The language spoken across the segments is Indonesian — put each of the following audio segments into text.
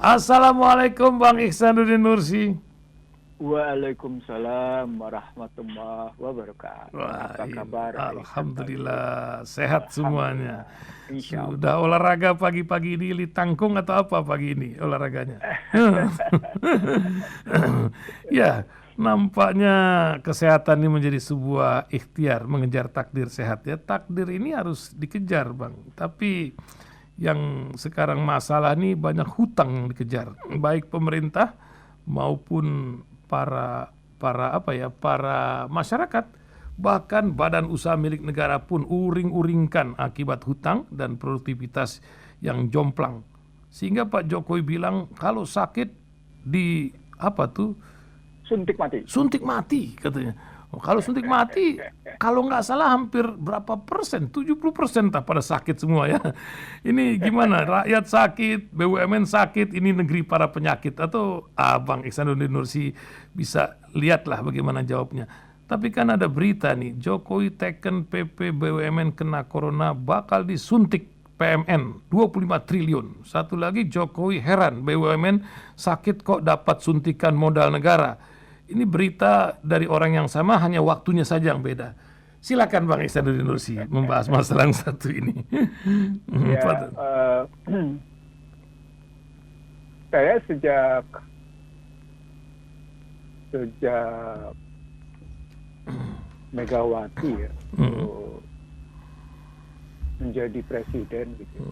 Assalamualaikum Bang Ihsanuddin Nursi. Waalaikumsalam warahmatullahi wabarakatuh. Wah, Apa kabar? alhamdulillah sehat semuanya. Alhamdulillah. Insya Sudah Allah. olahraga pagi-pagi ini li tangkung atau apa pagi ini olahraganya? Ya, nampaknya kesehatan ini menjadi sebuah ikhtiar mengejar takdir sehat ya. Takdir ini harus dikejar, Bang. Tapi yang sekarang masalah ini banyak hutang yang dikejar, baik pemerintah maupun para masyarakat, bahkan badan usaha milik negara pun uring-uringkan akibat hutang dan produktivitas yang jomplang. Sehingga Pak Jokowi bilang kalau sakit di apa tuh Suntik mati. katanya. Oh, kalau suntik mati, kalau nggak salah hampir berapa persen, 70% tak pada sakit semua ya. Ini gimana? Rakyat sakit, BUMN sakit, ini negeri para penyakit. Atau Bang Ihsanuddin Nursi bisa lihatlah bagaimana jawabnya. Tapi kan ada berita nih, Jokowi teken PP BUMN kena corona bakal disuntik PMN 25 triliun. Satu lagi Jokowi heran, BUMN sakit kok dapat suntikan modal negara. Ini berita dari orang yang sama, hanya waktunya saja yang beda. Silakan Bang Ihsanuddin Nursi membahas masalah yang satu ini. Ya, saya sejak Megawati ya, menjadi presiden gitu.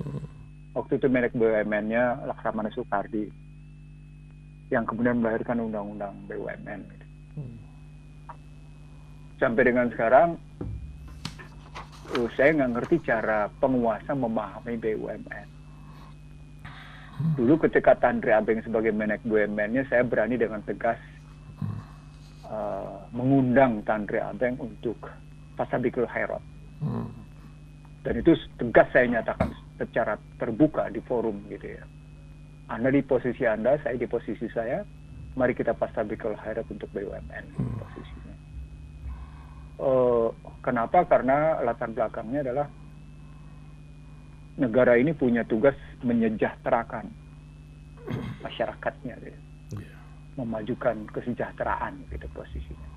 Waktu itu merek BUMN-nya Laksamana Soekardi, yang kemudian melahirkan undang-undang BUMN. Gitu. Sampai dengan sekarang, saya nggak ngerti cara penguasa memahami BUMN. Dulu ketika Tandri Abeng sebagai menek BUMN-nya, saya berani dengan tegas mengundang Tandri Abeng untuk Tasabikul Khairat. Dan itu tegas saya nyatakan secara terbuka di forum gitu ya. Anda di posisi Anda, saya di posisi saya. Mari kita Tasabikul Khairat untuk BUMN posisinya. Kenapa? Karena latar belakangnya adalah negara ini punya tugas menyejahterakan masyarakatnya, gitu. Memajukan kesejahteraan gitu posisinya.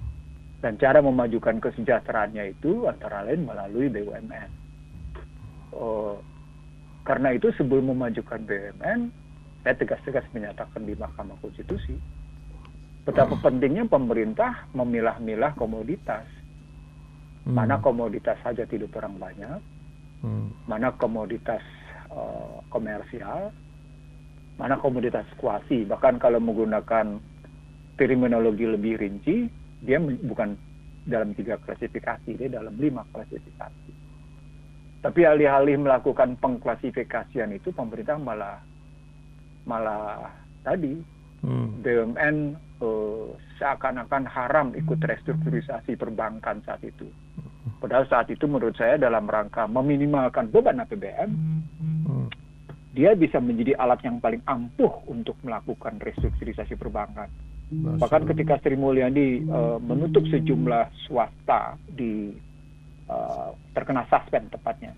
Dan cara memajukan kesejahteraannya itu antara lain melalui BUMN. Karena itu sebelum memajukan BUMN, saya tegas-tegas menyatakan di Mahkamah Konstitusi betapa pentingnya pemerintah memilah-milah komoditas. Mana komoditas saja tidak orang banyak, mana komoditas komersial, mana komoditas kuasi. Bahkan kalau menggunakan terminologi lebih rinci, dia bukan dalam 3 klasifikasi, dia dalam 5 klasifikasi. Tapi alih-alih melakukan pengklasifikasian itu, pemerintah malah tadi BUMN seakan-akan haram ikut restrukturisasi perbankan saat itu. Padahal saat itu menurut saya dalam rangka meminimalkan beban APBN, dia bisa menjadi alat yang paling ampuh untuk melakukan restrukturisasi perbankan. Bahkan ketika Sri Mulyani menutup sejumlah swasta terkena suspend tepatnya.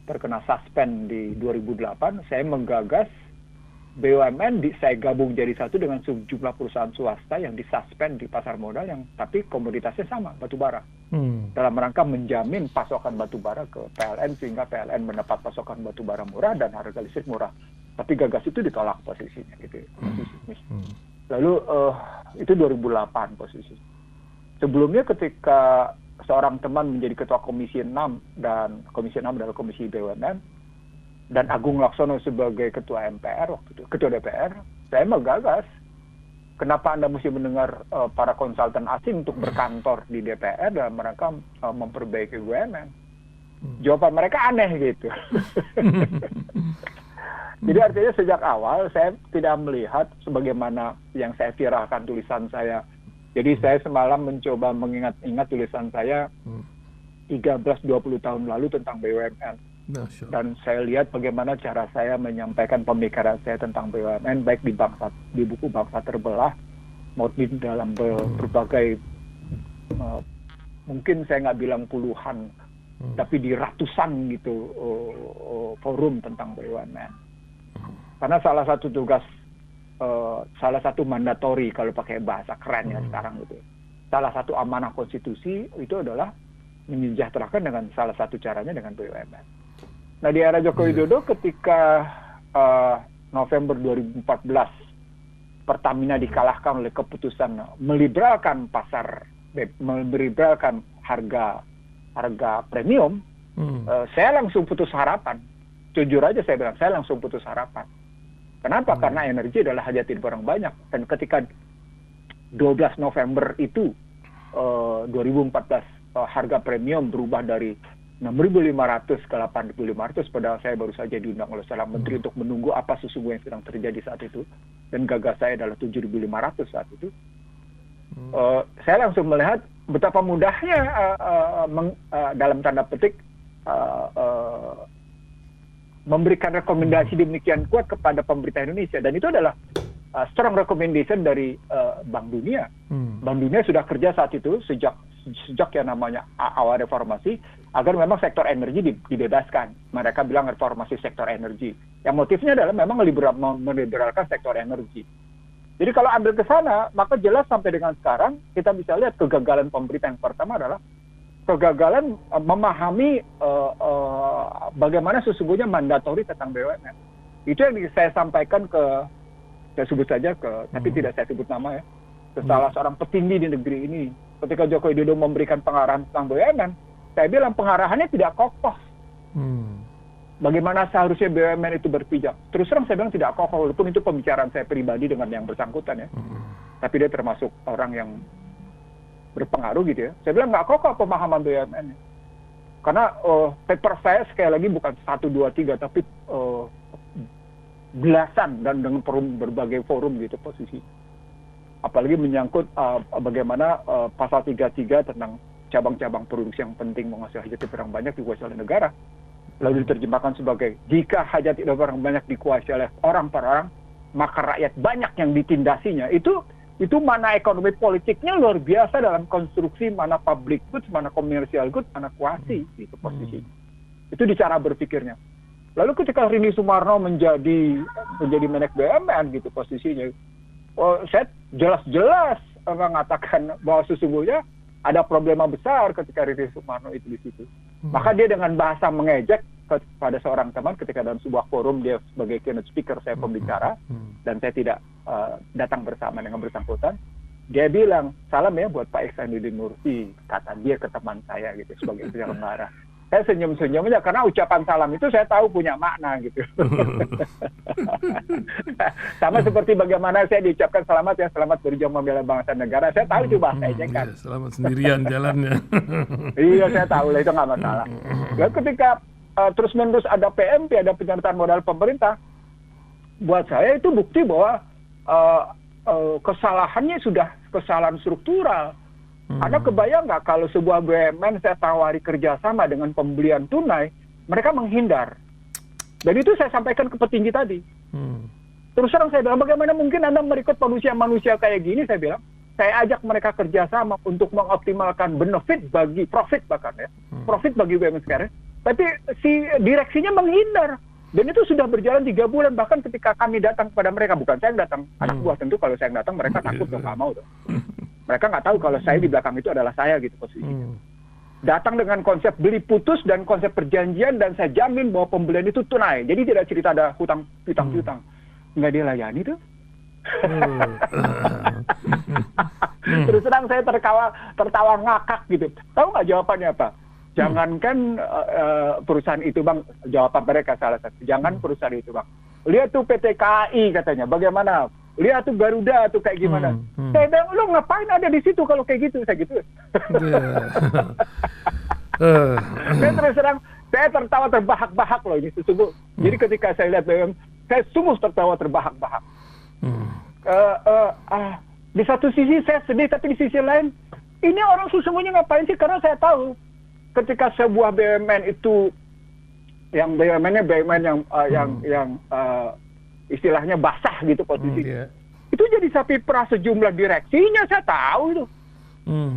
Terkena suspend di 2008, saya menggagas BUMN saya gabung jadi satu dengan sejumlah perusahaan swasta yang disuspend di pasar modal yang tapi komoditasnya sama, batubara. Dalam rangka menjamin pasokan batubara ke PLN sehingga PLN mendapat pasokan batubara murah dan harga listrik murah. Tapi gagas itu ditolak posisinya gitu. Lalu itu 2008 posisi. Sebelumnya ketika seorang teman menjadi ketua Komisi 6 dan Komisi 6 adalah Komisi BUMN dan Agung Laksono sebagai ketua MPR waktu itu, ketua DPR, saya menggagas kenapa Anda mesti mendengar para konsultan asing untuk berkantor di DPR dalam rangka memperbaiki BUMN. Jawaban mereka aneh gitu. Jadi artinya sejak awal saya tidak melihat sebagaimana yang saya viralkan tulisan saya. Jadi saya semalam mencoba mengingat-ingat tulisan saya 13-20 tahun lalu tentang BUMN. Dan saya lihat bagaimana cara saya menyampaikan pemikiran saya tentang BUMN baik di buku Bangsa Terbelah maupun dalam berbagai mungkin saya nggak bilang puluhan tapi di ratusan gitu forum tentang BUMN. Karena salah satu tugas salah satu mandatori kalau pakai bahasa keren ya sekarang gitu. Salah satu amanah konstitusi itu adalah menyejahterakan dengan salah satu caranya dengan BUMN. Nah di era Joko Widodo ketika November 2014 Pertamina dikalahkan oleh keputusan meliberalkan meliberalkan harga premium, saya langsung putus harapan. Jujur aja saya bilang, saya langsung putus harapan. Kenapa? Karena energi adalah hajat hidup orang banyak. Dan ketika 12 November itu 2014 harga premium berubah dari 6.500 ke 8.500, padahal saya baru saja diundang oleh seorang menteri untuk menunggu apa sesungguhnya yang sedang terjadi saat itu, dan gagas saya adalah 7.500 saat itu. Saya langsung melihat betapa mudahnya dalam tanda petik memberikan rekomendasi demikian kuat kepada pemerintah Indonesia, dan itu adalah strong recommendation dari Bank Dunia. Bank Dunia sudah kerja saat itu sejak yang namanya awal reformasi agar memang sektor energi dibebaskan. Mereka bilang reformasi sektor energi. Yang motifnya adalah memang meliberalkan sektor energi. Jadi kalau ambil ke sana, maka jelas sampai dengan sekarang kita bisa lihat kegagalan pemerintah yang pertama adalah kegagalan memahami bagaimana sesungguhnya mandatori tentang BUMN. Itu yang saya sampaikan saya sebut saja tapi tidak saya sebut nama ya, ke salah seorang petinggi di negeri ini. Ketika Joko Widodo memberikan pengarahan tentang BUMN, saya bilang pengarahannya tidak kokoh. Bagaimana seharusnya BUMN itu berpijak. Terus terang saya bilang tidak kokoh, walaupun itu pembicaraan saya pribadi dengan yang bersangkutan ya. Tapi dia termasuk orang yang berpengaruh gitu ya. Saya bilang nggak kokoh pemahaman BUMN. Karena paper saya sekali lagi bukan 1, 2, 3, tapi belasan dan dengan berbagai forum gitu posisi. Apalagi menyangkut bagaimana pasal 33 tentang cabang-cabang produksi yang penting menghasilkan hajat hidup orang banyak dikuasai oleh negara. Lalu diterjemahkan sebagai jika hajat hidup orang banyak dikuasai oleh orang per orang, maka rakyat banyak yang ditindasinya. Itu mana ekonomi politiknya luar biasa dalam konstruksi mana public goods, mana commercial goods, mana kuasi gitu posisi. Itu di cara berpikirnya. Lalu ketika Rini Sumarno menjadi Menek BUMN gitu posisinya, saya jelas-jelas mengatakan bahwa sesungguhnya ada problema besar ketika Rini Sumarno itu di situ. Maka dia dengan bahasa mengejek kepada seorang teman ketika dalam sebuah forum, dia sebagai keynote speaker, saya pembicara, dan saya tidak datang bersama dengan bersangkutan. Dia bilang, salam ya buat Pak Ihsanuddin Nursi, kata dia ke teman saya gitu sebagai penyelenggara. Saya senyum-senyum aja karena ucapan salam itu saya tahu punya makna gitu. Sama seperti bagaimana saya diucapkan selamat ya, selamat berjuang membela bangsa dan negara. Saya tahu itu bahasa ejekan. Selamat sendirian jalannya. Iya, saya tahu lah, itu nggak masalah. Lalu ketika terus-menerus ada PMP, ada penyertaan modal pemerintah, buat saya itu bukti bahwa kesalahannya sudah kesalahan struktural. Anda kebayang nggak kalau sebuah BUMN saya tawari kerjasama dengan pembelian tunai, mereka menghindar. Dan itu saya sampaikan ke petinggi tadi. Terus terang saya bilang, bagaimana mungkin Anda merekrut manusia kayak gini, saya bilang. Saya ajak mereka kerjasama untuk mengoptimalkan profit bahkan ya. Profit bagi BUMN sekarang. Tapi si direksinya menghindar. Dan itu sudah berjalan 3 bulan, bahkan ketika kami datang kepada mereka, bukan saya yang datang, anak buah tentu kalau saya yang datang mereka takut dong, nggak mau tuh. Mereka nggak tahu kalau saya di belakang itu adalah saya gitu posisinya. Datang dengan konsep beli putus dan konsep perjanjian, dan saya jamin bahwa pembelian itu tunai. Jadi tidak cerita ada hutang. Nggak dia layani tuh. Terus terang saya tertawa ngakak gitu. Tahu nggak jawabannya apa? Jangankan perusahaan itu bang, jawaban mereka salah satu. Jangan perusahaan itu bang. Lihat tuh PT KAI katanya, bagaimana? Lihat tuh Garuda tuh kayak gimana? Saya bilang, lo ngapain ada di situ kalau kayak gitu? Saya gitu. Saya terus terang, saya tertawa terbahak-bahak loh ini sesungguh. Jadi ketika saya lihat BUMN, saya sungguh tertawa terbahak-bahak. Di satu sisi saya sedih, tapi di sisi lain, ini orang sesungguhnya ngapain sih? Karena saya tahu ketika sebuah BUMN itu, yang BUMN-nya BUMN yang istilahnya basah gitu posisi. Itu jadi sapi perah sejumlah direksinya, saya tahu itu.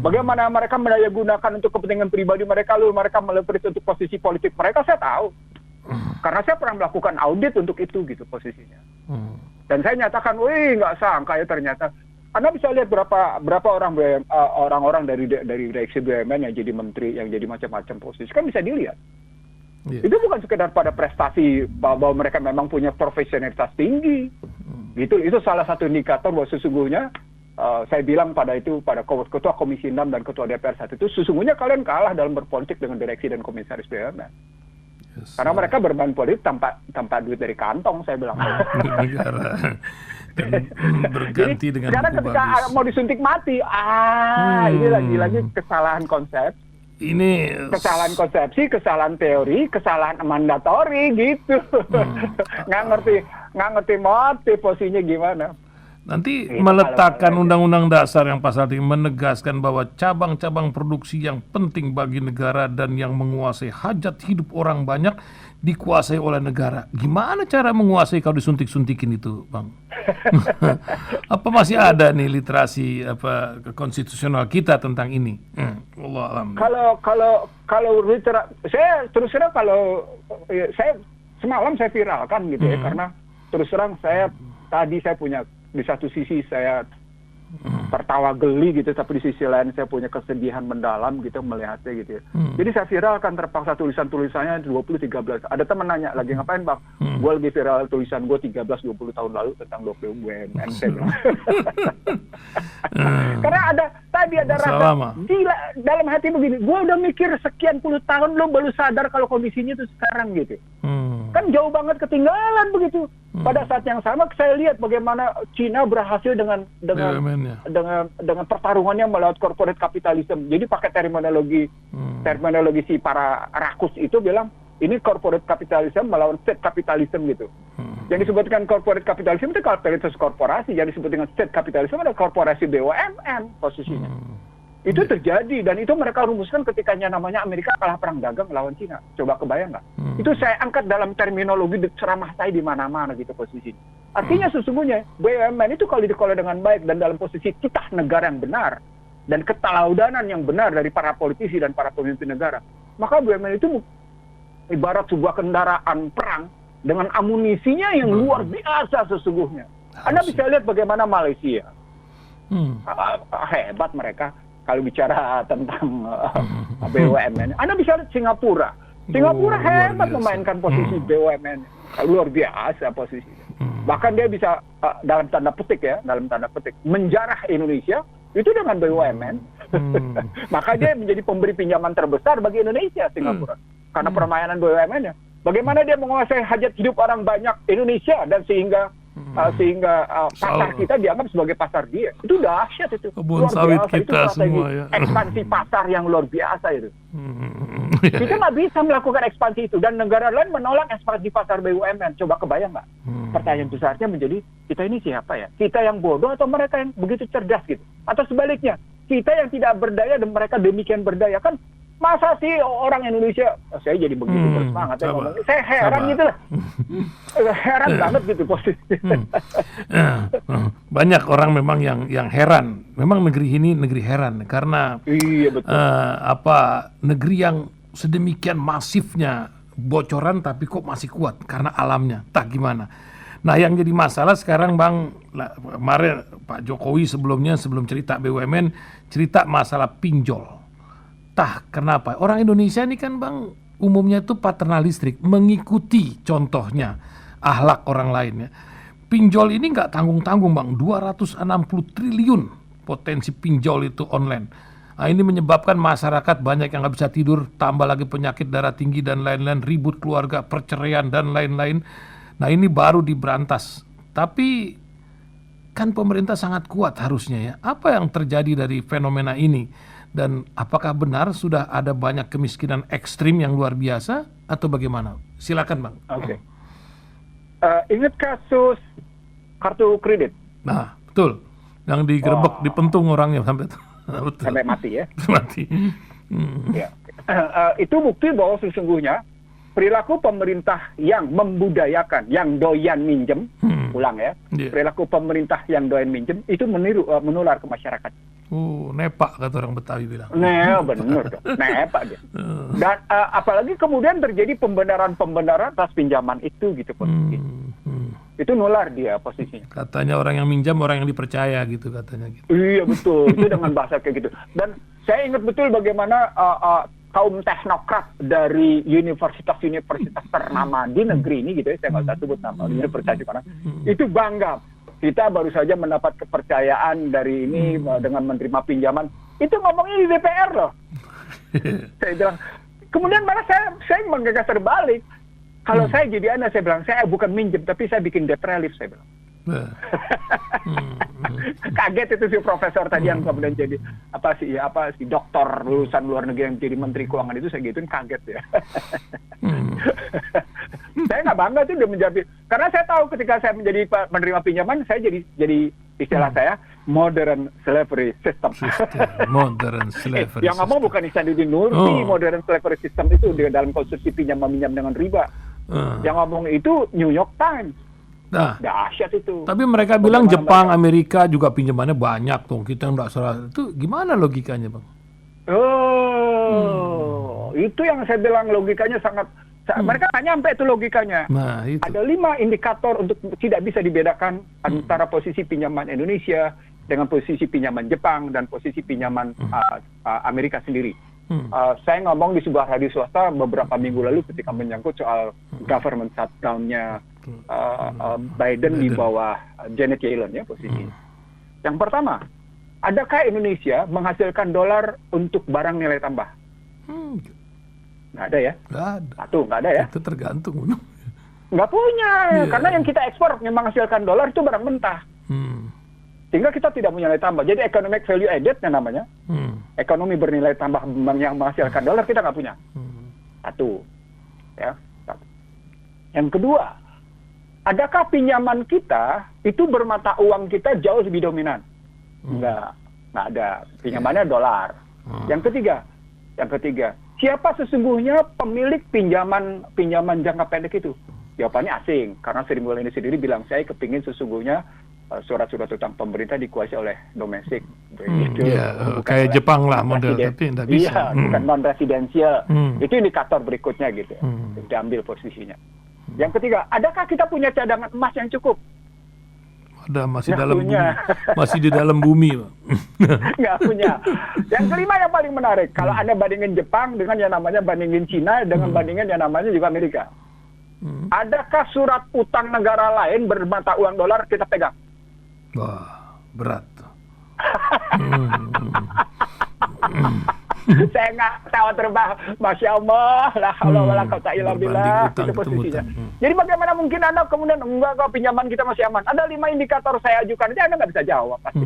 Bagaimana mereka mendayagunakan untuk kepentingan pribadi mereka, lalu mereka meleverage untuk posisi politik mereka, saya tahu. Karena saya pernah melakukan audit untuk itu gitu posisinya. Hmm. Dan saya nyatakan, wih nggak sangka ya ternyata. Anda bisa lihat berapa orang-orang dari direksi BUMN yang jadi menteri, yang jadi macam-macam posisi, kan bisa dilihat. Yeah. Itu bukan sekedar pada prestasi bahwa mereka memang punya profesionalitas tinggi. Gitu, itu salah satu indikator bahwa sesungguhnya saya bilang pada ketua Komisi 6 dan ketua DPR saat itu, sesungguhnya kalian kalah dalam berpolitik dengan direksi dan komisaris BUMN. Yes. Karena mereka bermain politik tanpa duit dari kantong, saya bilang. Negara dan berganti Jadi, dengan sekarang buku ketika bagus. mau disuntik mati, ini lagi-lagi kesalahan konsep. Ini Kesalahan konsepsi, kesalahan teori, kesalahan mandatori gitu. Nggak ngerti motif posisinya gimana. nanti Itu meletakkan kalau- Undang-Undang Dasar yang pasal 3 menegaskan bahwa cabang-cabang produksi yang penting bagi negara dan yang menguasai hajat hidup orang banyak dikuasai oleh negara. Gimana cara menguasai kalau disuntik-suntikin itu, Bang? Apa masih ada nih literasi konstitusional kita tentang ini? Allah alam. Kalau saya terus terang saya semalam saya viralkan gitu ya, karena terus terang saya punya di satu sisi saya tertawa geli gitu, tapi di sisi lain saya punya kesedihan mendalam gitu melihatnya gitu ya. Jadi saya viralkan terpaksa tulisannya 20-13. Ada teman nanya, lagi ngapain Bang? Gue lagi viral tulisan gue 13-20 tahun lalu tentang BUMN. Karena ada rasa gila dalam hati begini, gue udah mikir sekian puluh tahun lo baru sadar kalau kondisinya itu sekarang gitu. Kan jauh banget ketinggalan begitu. Pada saat yang sama saya lihat bagaimana Cina berhasil dengan pertarungannya melawan corporate capitalism. Jadi pakai terminologi si para rakus itu bilang ini corporate capitalism melawan state capitalism gitu. Yang disebutkan corporate capitalism itu kapitalisme korporasi, yang disebut dengan state capitalism ada korporasi BUMN posisinya. Itu terjadi dan itu mereka rumuskan ketika namanya Amerika kalah perang dagang melawan Cina. Coba kebayang nggak? Itu saya angkat dalam terminologi ceramah saya di mana-mana gitu posisinya. Artinya sesungguhnya BUMN itu kalau dikelola dengan baik dan dalam posisi titah negara yang benar dan keteladanan yang benar dari para politisi dan para pemimpin negara, maka BUMN itu ibarat sebuah kendaraan perang dengan amunisinya yang luar biasa sesungguhnya. Anda bisa lihat bagaimana Malaysia. Hebat mereka. Kalau bicara tentang BUMN, Anda bisa lihat Singapura. Singapura hebat memainkan posisi BUMN, luar biasa posisinya. Bahkan dia bisa dalam tanda petik menjarah Indonesia itu dengan BUMN. Maka dia menjadi pemberi pinjaman terbesar bagi Indonesia Singapura karena permainan BUMN-nya. Bagaimana dia menguasai hajat hidup orang banyak Indonesia dan sehingga pasar kita dianggap sebagai pasar dia. Itu dahsyat itu. Kebun luar sawit biasa. kita itu semua ya. Ekspansi pasar yang luar biasa itu. Kita nggak bisa melakukan ekspansi itu dan negara lain menolak ekspansi pasar BUMN. Coba kebayang nggak? Pertanyaan besarnya menjadi kita ini siapa ya? Kita yang bodoh atau mereka yang begitu cerdas gitu? Atau sebaliknya, kita yang tidak berdaya dan mereka demikian berdaya kan? Masa sih orang Indonesia, saya jadi begitu bersemangat ya ngomong. Saya heran gitu lah. Heran banget gitu posisinya. Banyak orang memang yang heran. Memang negeri ini negeri heran karena iya, betul. Negeri yang sedemikian masifnya bocoran tapi kok masih kuat karena alamnya. Tak gimana. Nah, yang jadi masalah sekarang Bang, kemarin Pak Jokowi sebelum cerita BUMN, cerita masalah pinjol. Kenapa? Orang Indonesia ini kan Bang umumnya itu paternalistik, mengikuti contohnya akhlak orang lain ya. Pinjol ini nggak tanggung-tanggung Bang, 260 triliun potensi pinjol itu online. Nah, ini menyebabkan masyarakat banyak yang nggak bisa tidur, tambah lagi penyakit darah tinggi dan lain-lain, ribut keluarga, perceraian dan lain-lain. Nah, ini baru diberantas. Tapi kan pemerintah sangat kuat harusnya ya. Apa yang terjadi dari fenomena ini? Dan apakah benar sudah ada banyak kemiskinan ekstrim yang luar biasa atau bagaimana? Silakan Bang. Oke. Ingat kasus kartu kredit? Nah, betul. Yang digerebek, dipentung orangnya sampai mati ya. Mati. Ya. Itu bukti bahwa sesungguhnya perilaku pemerintah yang membudayakan, yang doyan minjem, ulang ya, perilaku pemerintah yang doyan minjem itu menular ke masyarakat. Nepak kata orang Betawi bilang. Nah, bener dong. Nepak dia. Dan apalagi kemudian terjadi pembenaran atas pinjaman itu gitu posisi. Itu nular dia posisinya. Katanya orang yang minjam orang yang dipercaya gitu katanya gitu. Iya betul, itu dengan bahasa kayak gitu. Dan saya ingat betul bagaimana kaum teknokrat dari universitas-universitas ternama di negeri ini gitu ya, saya nggak usah sebut nama universitas di mana, itu bangga. Kita baru saja mendapat kepercayaan dari ini dengan menerima pinjaman. Itu ngomongnya di DPR loh. Saya bilang, kemudian malah saya menggagas terbalik. Kalau saya jadi Anda, saya bilang, saya bukan minjem, tapi saya bikin debt relief, saya bilang. Kaget itu si profesor tadi yang kemudian jadi si doktor lulusan luar negeri yang jadi menteri keuangan itu, saya gituin kaget ya. Saya nggak bangga tuh udah menjadi, karena saya tahu ketika saya menjadi menerima pinjaman, saya jadi istilah saya modern slavery system. Modern slavery yang ngomong bukan Ihsanuddin Nursi. Modern slavery system itu dalam konstruksi pinjam meminjam dengan riba. Yang ngomong itu New York Times. Nah, dahsyat itu. Tapi mereka bilang Jepang, Amerika juga pinjamannya banyak tuh. Kita nggak salah. Itu gimana logikanya, Bang? Itu yang saya bilang logikanya sangat. Mereka nggak nyampe itu logikanya. Nah, itu. Ada 5 indikator untuk tidak bisa dibedakan antara posisi pinjaman Indonesia dengan posisi pinjaman Jepang dan posisi pinjaman Amerika sendiri. Saya ngomong di sebuah radio swasta beberapa minggu lalu ketika menyangkut soal government shutdown-nya Biden di bawah Janet Yellen ya posisi. Yang pertama, adakah Indonesia menghasilkan dolar untuk barang nilai tambah? Nggak ada ya? Nggak ada. Satu, nggak ada ya? Itu tergantung. Nggak punya, karena yang kita ekspor yang menghasilkan dolar itu barang mentah. Sehingga kita tidak punya nilai tambah. Jadi economic value added namanya. Ekonomi bernilai tambah yang menghasilkan dolar kita nggak punya. Satu. Ya. Satu. Yang kedua, adakah pinjaman kita itu bermata uang kita jauh lebih dominan? Nggak ada. Pinjamannya dolar. Yang ketiga, siapa sesungguhnya pemilik pinjaman jangka pendek itu? Jawabannya asing, karena Sri Mulyani sendiri bilang saya kepingin sesungguhnya surat-surat utang pemerintah dikuasai oleh domestik. Kayak Jepang lah model, tapi tidak bisa. Iya, bukan non-residensial. Itu indikator berikutnya gitu. Diambil posisinya. Yang ketiga, adakah kita punya cadangan emas yang cukup? Ada, masih di dalam bumi. Nggak punya. Yang kelima yang paling menarik, kalau Anda bandingin Jepang dengan yang namanya bandingin Cina dengan bandingin yang namanya juga Amerika. Adakah surat utang negara lain bermata uang dolar kita pegang? Wah, berat. Saya nggak tahu terbang, Masya Allah, la haula wala quwwata illa billah, itu posisinya. Jadi bagaimana mungkin Anda kemudian enggak kok pinjaman kita masih aman? Ada 5 indikator saya ajukan, jadi Anda nggak bisa jawab pasti.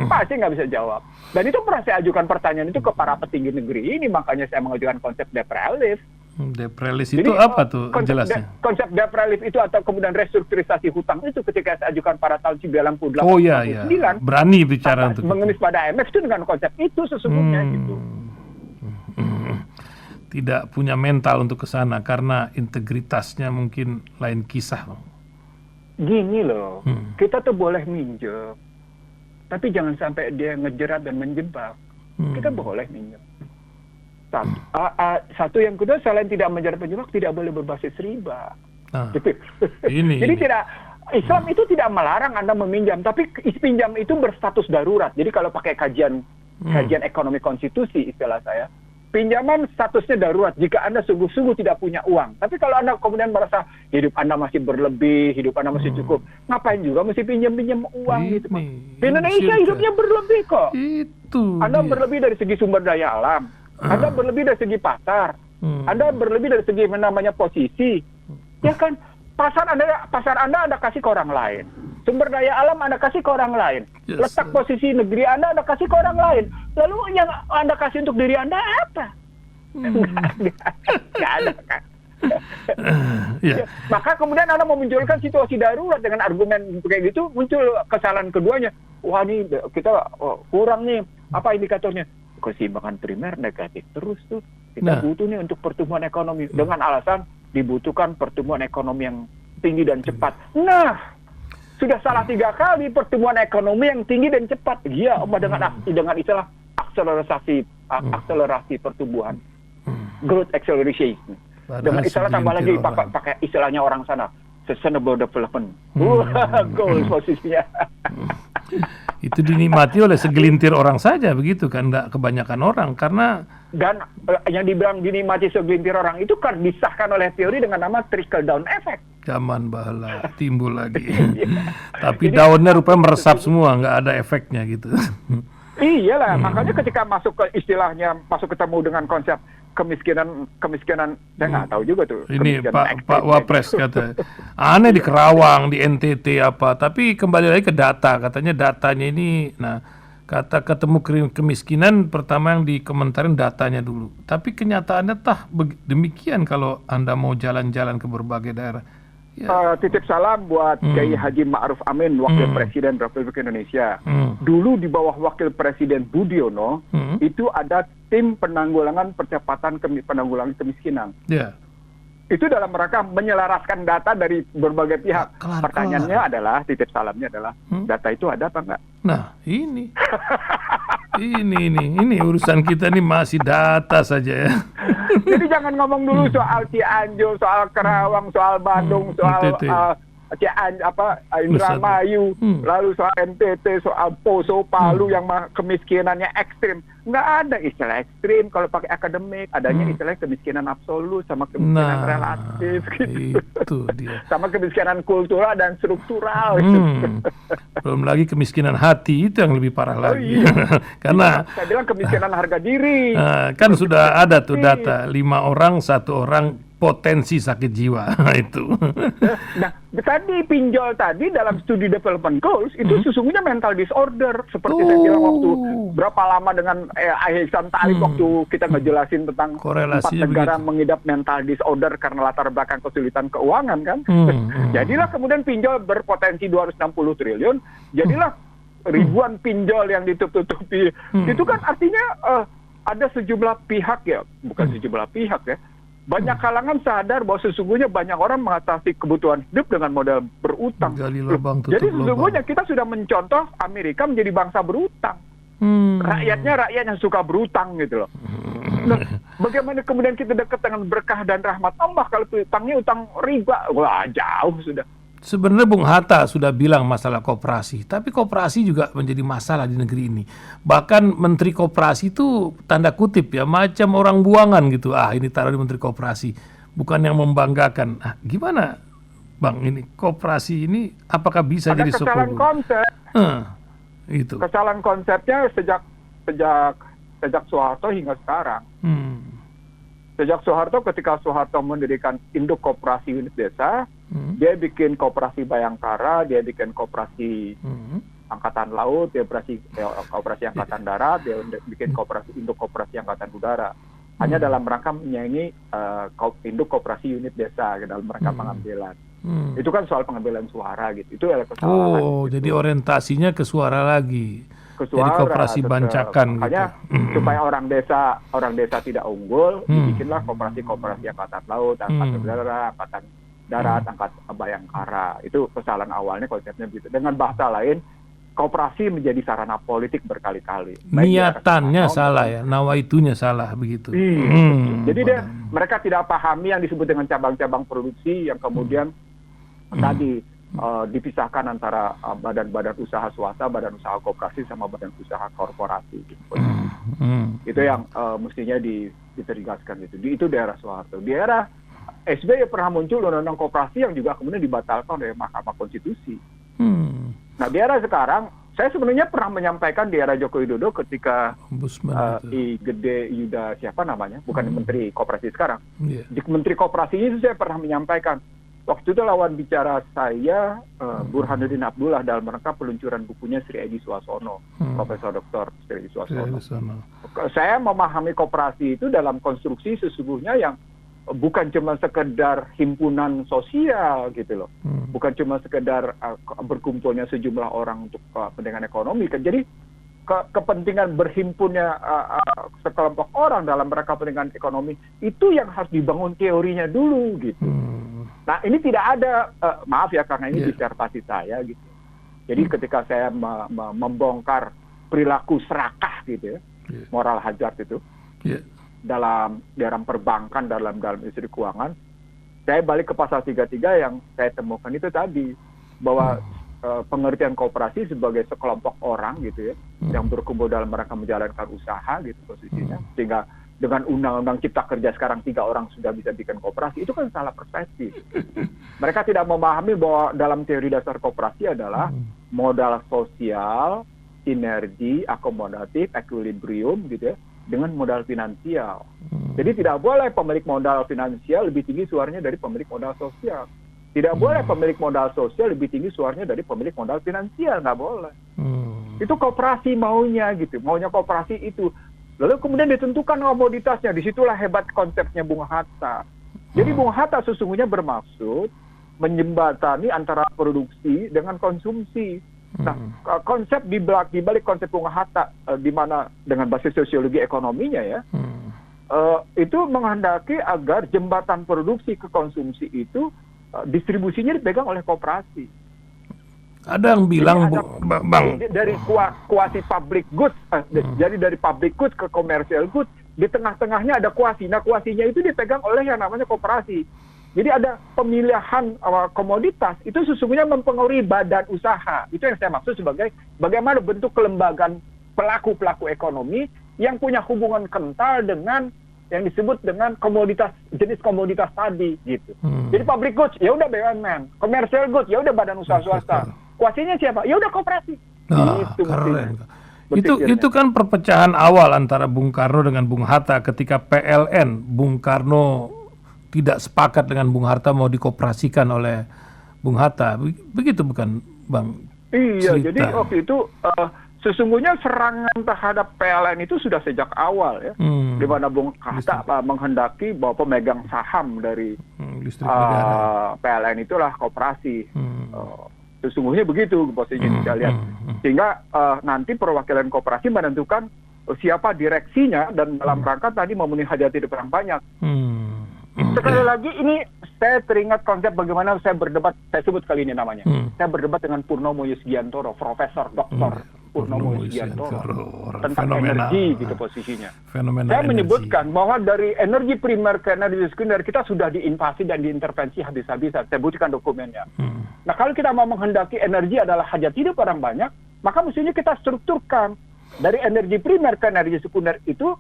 Pasti nggak bisa jawab. Dan itu pernah saya ajukan pertanyaan itu ke para petinggi negeri ini, makanya saya mengajukan konsep debt relief. Debt relief itu apa tuh jelasnya? Konsep debt relief itu atau kemudian restrukturisasi hutang itu ketika saya ajukan pada tahun 98. Oh iya. Berani bicara untuk mengemis pada IMF itu dengan konsep itu sesungguhnya gitu. Tidak punya mental untuk ke sana karena integritasnya mungkin lain kisah. Gini loh, kita tuh boleh minjem, tapi jangan sampai dia ngejerat dan menjebak. Kita boleh minjem. Satu yang kedua, selain tidak menjerat penjebak, tidak boleh berbasis riba. Jadi tidak, Islam itu tidak melarang Anda meminjam, tapi pinjam itu berstatus darurat. Jadi kalau pakai kajian ekonomi konstitusi istilah saya, pinjaman statusnya darurat jika Anda sungguh-sungguh tidak punya uang. Tapi kalau Anda kemudian merasa hidup Anda masih berlebih, hidup Anda masih cukup, ngapain juga mesti pinjam uang gitu, Pak. Indonesia hidupnya berlebih kok. Anda berlebih dari segi sumber daya alam. Anda berlebih dari segi pasar, Anda berlebih dari segi namanya posisi, ya kan? Pasar Anda kasih ke orang lain, sumber daya alam Anda kasih ke orang lain, letak posisi negeri Anda kasih ke orang lain, lalu yang Anda kasih untuk diri Anda apa? Nggak ada kan? Maka kemudian Anda memunculkan situasi darurat dengan argumen kayak gitu, muncul kesalahan keduanya. Wah ini kita kurang nih, apa indikatornya? Keseimbangan primer negatif terus tuh. Kita butuh nih untuk pertumbuhan ekonomi dengan alasan dibutuhkan pertumbuhan ekonomi yang tinggi dan cepat. Nah, sudah salah 3 kali pertumbuhan ekonomi yang tinggi dan cepat. Iya, dengan istilah akselerasi pertumbuhan, growth acceleration. Dengan istilah tambah lagi pakai istilahnya orang sana, sustainable development. Goals posisinya. Itu dinikmati oleh segelintir orang saja begitu kan, enggak kebanyakan orang, karena dan yang dibilang dinikmati segelintir orang itu kan disahkan oleh teori dengan nama trickle down effect. zaman bahala timbul lagi. Tapi daunnya rupanya meresap semua, nggak ada efeknya gitu. Iyalah, makanya ketika masuk ke istilahnya, masuk ketemu dengan konsep kemiskinan, saya nggak tahu juga tuh. Ini Pak Wapres kata, aneh di Kerawang, di NTT apa, tapi kembali lagi ke data, katanya datanya ini, nah kata ketemu kemiskinan pertama yang dikomentarin datanya dulu, tapi kenyataannya demikian kalau Anda mau jalan-jalan ke berbagai daerah. Ya. Titip salam buat Kiai Haji Ma'ruf Amin, Wakil Presiden Republik Indonesia. Dulu di bawah Wakil Presiden Budiono, itu ada tim penanggulangan percepatan penanggulangan kemiskinan. Yeah. Itu dalam rangka menyelaraskan data dari berbagai pihak. Pertanyaannya adalah, titip salamnya adalah, data itu ada apa enggak? Nah, ini. ini urusan kita nih masih data saja ya. Jadi jangan ngomong dulu soal Cianjur, soal Kerawang, soal Bandung, soal Indramayu, lalu soal NTT, soal Poso, Palu yang kemiskinannya ekstrim. Nggak ada istilah ekstrim kalau pakai akademik, adanya istilah kemiskinan absolut sama kemiskinan relatif gitu. Itu dia. Sama kemiskinan kultural dan struktural. Belum lagi kemiskinan hati, itu yang lebih parah lagi. Karena saya bilang kemiskinan harga diri. Kan sudah ada tuh data 5 orang 1 orang potensi sakit jiwa itu. Nah, tadi pinjol tadi dalam studi development goals itu sesungguhnya mental disorder, seperti saya bilang waktu berapa lama dengan Ihsan Talib waktu kita ngejelasin tentang korelasi 4 negara mengidap mental disorder karena latar belakang kesulitan keuangan kan. Jadilah kemudian pinjol berpotensi 260 triliun, jadilah ribuan pinjol yang ditutup-tutupi. Itu kan artinya ada sejumlah pihak ya, bukan sejumlah pihak ya. Banyak kalangan sadar bahwa sesungguhnya banyak orang mengatasi kebutuhan hidup dengan modal berutang. Jadi sesungguhnya kita sudah mencontoh Amerika menjadi bangsa berutang. Rakyatnya rakyat yang suka berutang gitu loh. Nah, bagaimana kemudian kita dekat dengan berkah dan rahmat Allah kalau utangnya utang riba? Wah, jauh sudah. Sebenarnya Bung Hatta sudah bilang masalah koperasi, tapi koperasi juga menjadi masalah di negeri ini. Bahkan Menteri Koperasi itu tanda kutip ya, macam orang buangan gitu. Ini taruh di Menteri Koperasi, bukan yang membanggakan. Gimana Bang, ini koperasi ini apakah bisa ada jadi kesalahan konsep? Itu. Kesalahan konsepnya sejak Soeharto hingga sekarang. Sejak Soeharto, ketika Soeharto mendirikan Induk Koperasi Unit Desa, dia bikin koperasi Bayangkara, dia bikin koperasi Angkatan Laut, dia koperasi Angkatan Darat, dia bikin Induk Koperasi Angkatan Udara. Hanya dalam rangka menyaingi Induk Koperasi Unit Desa, dalam rangka pengambilan. Itu kan soal pengambilan suara gitu. Itu adalah kesalahan. Jadi orientasinya ke suara lagi. Jadi koperasi bancakan makanya gitu. Supaya orang desa tidak unggul, dibikinlah koperasi Angkatan Laut, Angkatan Udara, Angkatan Darat, Angkatan Bayangkara. Itu kesalahan awalnya konsepnya begitu. Dengan bahasa lain, koperasi menjadi sarana politik berkali-kali. Niatannya salah ya, nawaitunya salah begitu. Jadi mereka tidak pahami yang disebut dengan cabang-cabang produksi yang kemudian tadi dipisahkan antara badan-badan usaha swasta, badan usaha koperasi sama badan usaha korporasi. Gitu. Itu yang mestinya ditegaskan gitu. Itu daerah Soeharto. Di era SBY pernah muncul undang-undang koperasi yang juga kemudian dibatalkan oleh Mahkamah Konstitusi. Nah, di era sekarang, saya sebenarnya pernah menyampaikan di era Joko Widodo ketika Gede Yuda siapa namanya, bukan Menteri Koperasi sekarang. Menteri Koperasi itu saya pernah menyampaikan. Waktu itu lawan bicara saya, Burhanuddin Abdullah, dalam rangka peluncuran bukunya Sri Edi Suasono, Profesor Dr. Sri Edi Suasono. Saya memahami koperasi itu dalam konstruksi sesungguhnya yang bukan cuma sekedar himpunan sosial gitu loh, bukan cuma sekedar berkumpulnya sejumlah orang untuk kepentingan ekonomi. Jadi kepentingan berhimpunnya sekelompok orang dalam rangka kepentingan ekonomi itu yang harus dibangun teorinya dulu gitu. Nah, ini tidak ada, maaf ya karena ini disertasi saya gitu. Jadi ketika saya membongkar perilaku serakah gitu ya, moral hazard itu, dalam perbankan, dalam industri keuangan, saya balik ke pasal 33 yang saya temukan itu tadi, bahwa pengertian koperasi sebagai sekelompok orang gitu ya, yang berkumpul dalam rangka menjalankan usaha gitu posisinya, sehingga dengan undang-undang cipta kerja sekarang 3 orang sudah bisa bikin koperasi, itu kan salah perspektif. Mereka tidak memahami bahwa dalam teori dasar koperasi adalah modal sosial, sinergi, akomodatif, equilibrium gitu ya, dengan modal finansial. Jadi tidak boleh pemilik modal finansial lebih tinggi suaranya dari pemilik modal sosial. Tidak boleh pemilik modal sosial lebih tinggi suaranya dari pemilik modal finansial, nggak boleh. Itu koperasi maunya gitu, maunya koperasi itu. Lalu kemudian ditentukan komoditasnya, disitulah hebat konsepnya Bung Hatta. Jadi Bung Hatta sesungguhnya bermaksud menjembatani antara produksi dengan konsumsi. Nah, konsep di balik konsep Bung Hatta, di mana dengan basis sosiologi ekonominya ya, itu menghendaki agar jembatan produksi ke konsumsi itu distribusinya dipegang oleh koperasi. Ada yang bilang, Bang, dari kuasi public goods, jadi dari public goods ke commercial goods, di tengah-tengahnya ada kuasi. Nah, kuasinya itu dipegang oleh yang namanya koperasi. Jadi ada pemilihan komoditas, itu sesungguhnya mempengaruhi badan usaha. Itu yang saya maksud sebagai bagaimana bentuk kelembagaan pelaku-pelaku ekonomi yang punya hubungan kental dengan yang disebut dengan komoditas, jenis komoditas tadi gitu. Jadi public goods ya udah BUMN, commercial goods ya udah badan usaha swasta. Kuasinya siapa? Ya udah koperasi. Keren. Itu kan perpecahan awal antara Bung Karno dengan Bung Hatta ketika PLN. Bung Karno tidak sepakat dengan Bung Hatta mau dikoperasikan oleh Bung Hatta. Begitu bukan, Bang? Iya, cerita. Jadi waktu itu sesungguhnya serangan terhadap PLN itu sudah sejak awal ya, di mana Bung Hatta menghendaki bahwa pemegang saham dari PLN itulah koperasi. Sesungguhnya begitu posisinya kita lihat. Sehingga nanti perwakilan koperasi menentukan siapa direksinya dan dalam rangka tadi memenuhi hajat hidup orang banyak. Sekali lagi ini saya teringat konsep bagaimana saya berdebat, saya sebut kali ini namanya. Saya berdebat dengan Purnomo Yusgiantoro, Profesor Dr. Purnomo Yusgiantoro tentang energi gitu posisinya. Saya menyebutkan bahwa dari energi primer ke energi sekunder kita sudah diinvasi dan diintervensi habis-habisan. Saya buktikan dokumennya. Nah, kalau kita mau menghendaki energi adalah hajat hidup orang banyak, maka mestinya kita strukturkan dari energi primer ke energi sekunder itu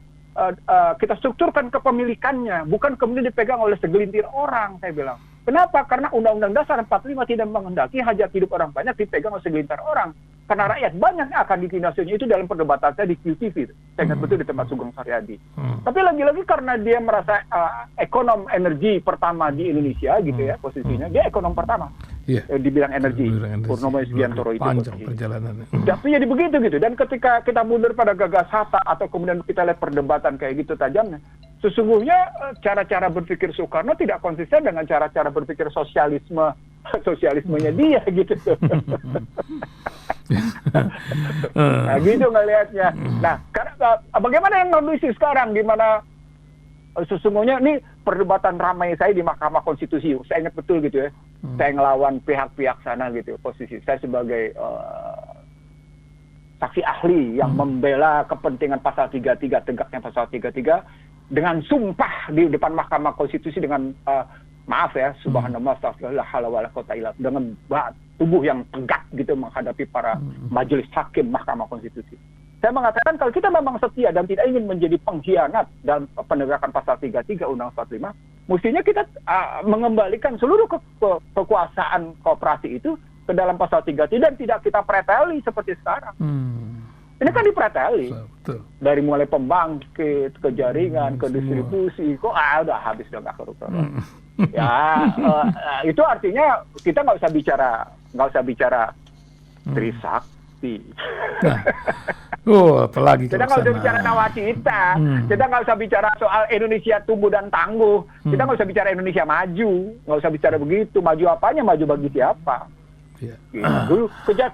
kita strukturkan kepemilikannya, bukan kemudian dipegang oleh segelintir orang, saya bilang. Kenapa? Karena Undang-Undang Dasar 45 tidak menghendaki hajat hidup orang banyak dipegang oleh segelintir orang. Karena rakyat banyak yang akan ditindakannya, itu dalam perdebatan saya di QTV. Saya ingat betul di tempat Sugeng Saryadi. Tapi lagi-lagi karena dia merasa ekonom energi pertama di Indonesia gitu ya posisinya, dia ekonom pertama. Di bidang energi. Purnomo Yusgiantoro itu. Panjang perjalanannya. Tapi jadi begitu gitu. Dan ketika kita mundur pada gagas Hatta atau kemudian kita lihat perdebatan kayak gitu tajamnya, sesungguhnya cara-cara berpikir Soekarno tidak konsisten dengan cara-cara berpikir sosialismenya dia gitu. Nah, gitu ngelihatnya. Nah, bagaimana yang kondisi sekarang di mana sesungguhnya ini perdebatan ramai saya di Mahkamah Konstitusi. Saya ingat betul gitu ya. Saya ngelawan pihak-pihak sana gitu. Posisi saya sebagai saksi ahli yang membela kepentingan pasal 33, tegaknya pasal 33 dengan sumpah di depan Mahkamah Konstitusi dengan maaf ya, subhanallah, astagfirullah, halawala kota ilah, dengan tubuh yang tegak gitu menghadapi para majelis hakim Mahkamah Konstitusi. Saya mengatakan kalau kita memang setia dan tidak ingin menjadi pengkhianat dalam penegakan pasal 33 Undang-Undang 45, mestinya kita mengembalikan seluruh kekuasaan koperasi itu ke dalam pasal 33 dan tidak kita preteli seperti sekarang. Ini kan dipreteli. Dari mulai pembangkit, ke jaringan, ke distribusi, kok udah habis udah nggak koruptor. Ya, itu artinya kita nggak usah bicara Trisakti. Apalagi kita nggak usah bicara nawacita, kita nggak usah bicara soal Indonesia tumbuh dan tangguh, kita nggak usah bicara Indonesia maju, nggak usah bicara begitu. Maju apanya? Maju bagi siapa? Dulu kerja,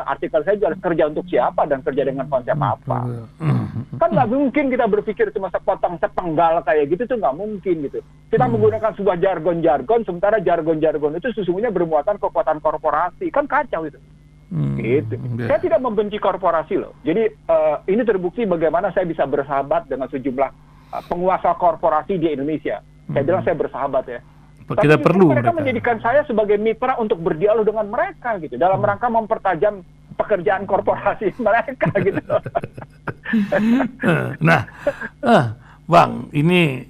artikel saya jelas kerja untuk siapa dan kerja dengan konsep apa. Kan nggak mungkin kita berpikir cuma sepotong sepenggal kayak gitu tuh nggak mungkin gitu. Kita menggunakan sebuah jargon-jargon, sementara jargon-jargon itu sesungguhnya bermuatan kekuatan korporasi, kan kacau itu. Gitu. Saya tidak membenci korporasi loh. Jadi ini terbukti bagaimana saya bisa bersahabat dengan sejumlah penguasa korporasi di Indonesia. Saya bilang saya bersahabat ya. Tapi Kita perlu mereka menjadikan saya sebagai mitra untuk berdialog dengan mereka gitu, dalam rangka mempertajam pekerjaan korporasi mereka gitu. Nah, Bang, ini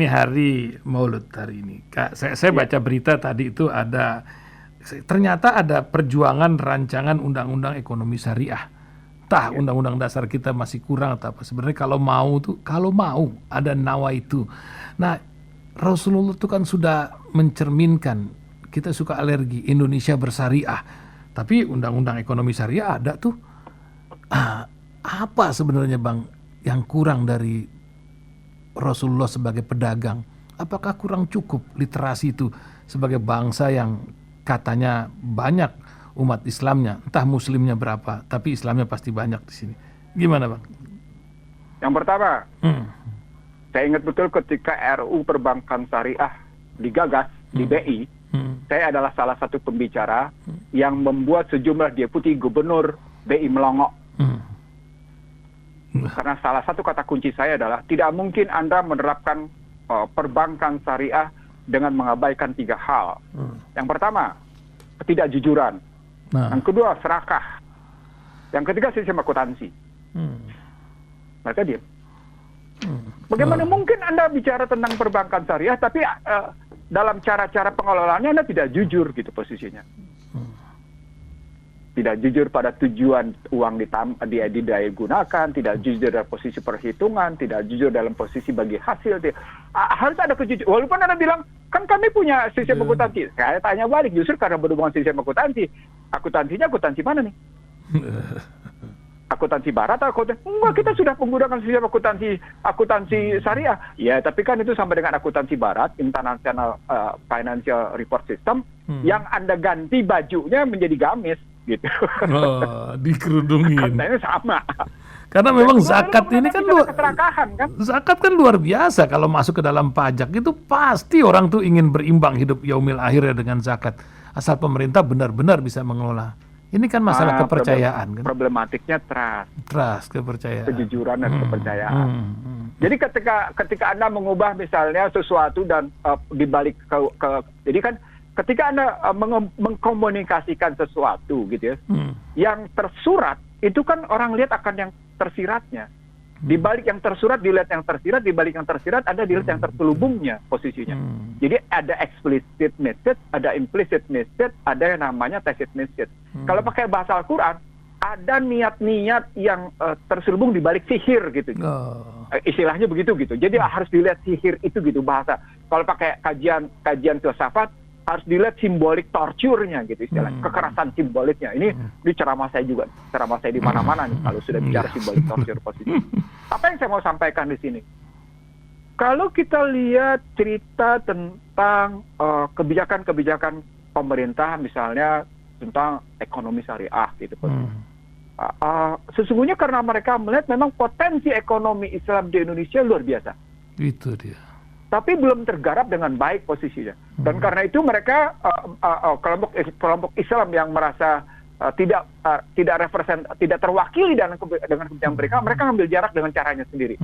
hari Maulud hari ini. Saya baca berita tadi itu ternyata ada perjuangan rancangan undang-undang ekonomi syariah. Undang-undang dasar kita masih kurang atau apa? Sebenarnya kalau mau ada nawa itu. Nah, Rasulullah itu kan sudah mencerminkan kita suka alergi Indonesia bersyariah. Tapi undang-undang ekonomi syariah ada tuh. Apa sebenarnya Bang yang kurang dari Rasulullah sebagai pedagang? Apakah kurang cukup literasi itu sebagai bangsa yang katanya banyak umat Islamnya, entah Muslimnya berapa, tapi Islamnya pasti banyak di sini. Gimana Bang? Yang pertama, saya ingat betul ketika RUU Perbankan Syariah digagas di BI, saya adalah salah satu pembicara yang membuat sejumlah deputi gubernur BI melongok. Karena salah satu kata kunci saya adalah tidak mungkin Anda menerapkan perbankan syariah dengan mengabaikan 3 hal. Yang pertama, ketidakjujuran. Yang kedua, serakah. Yang ketiga, sistem akuntansi. Mereka diam. Bagaimana mungkin Anda bicara tentang perbankan syariah, tapi dalam cara-cara pengelolaannya Anda tidak jujur gitu posisinya. Tidak jujur pada tujuan uang didaya gunakan, tidak jujur dalam posisi perhitungan, tidak jujur dalam posisi bagi hasil. Harus ada kejujuran. Walaupun Anda bilang, kan kami punya sistem akuntansi. Saya tanya balik, justru karena berhubungan sistem akuntansi. Akuntansinya akuntansi mana nih? Akuntansi barat atau akuntansi? Enggak, kita sudah menggunakan sistem akuntansi syariah. Ya, tapi kan itu sama dengan akuntansi barat, International Financial Report System, yang Anda ganti bajunya menjadi gamis. Gitu. Dikerudungin. Kontennya sama. Karena memang zakat ini kan zakat kan luar biasa kalau masuk ke dalam pajak itu pasti orang tuh ingin berimbang hidup yaumil akhir ya dengan zakat. Asal pemerintah benar-benar bisa mengelola. Ini kan masalah kepercayaan kan. Problematiknya trust, kepercayaan. Kejujuran dan kepercayaan. Jadi ketika Anda mengubah misalnya sesuatu dan dibalik jadi kan ketika Anda mengkomunikasikan sesuatu gitu ya, yang tersurat itu kan orang lihat akan yang tersiratnya. Di balik yang tersurat dilihat yang tersirat, di balik yang tersirat ada dilihat yang terselubungnya posisinya. Jadi ada explicit message, ada implicit message, ada yang namanya tacit message. Kalau pakai bahasa Al-Quran, ada niat-niat yang terselubung di balik sihir gitu. Istilahnya begitu gitu. Jadi harus dilihat sihir itu gitu bahasa. Kalau pakai kajian filsafat, harus dilihat simbolik torture-nya gitu istilahnya, kekerasan simboliknya. Ini ceramah saya juga, ceramah saya di mana-mana nih kalau sudah bicara simbolik torture positif. Apa yang saya mau sampaikan di sini? Kalau kita lihat cerita tentang kebijakan-kebijakan pemerintah misalnya tentang ekonomi syariah gitu. Sesungguhnya karena mereka melihat memang potensi ekonomi Islam di Indonesia luar biasa. Itu dia. Tapi belum tergarap dengan baik posisinya. Dan karena itu mereka kelompok Islam yang merasa tidak terwakili dengan kebijakan mereka ngambil jarak dengan caranya sendiri.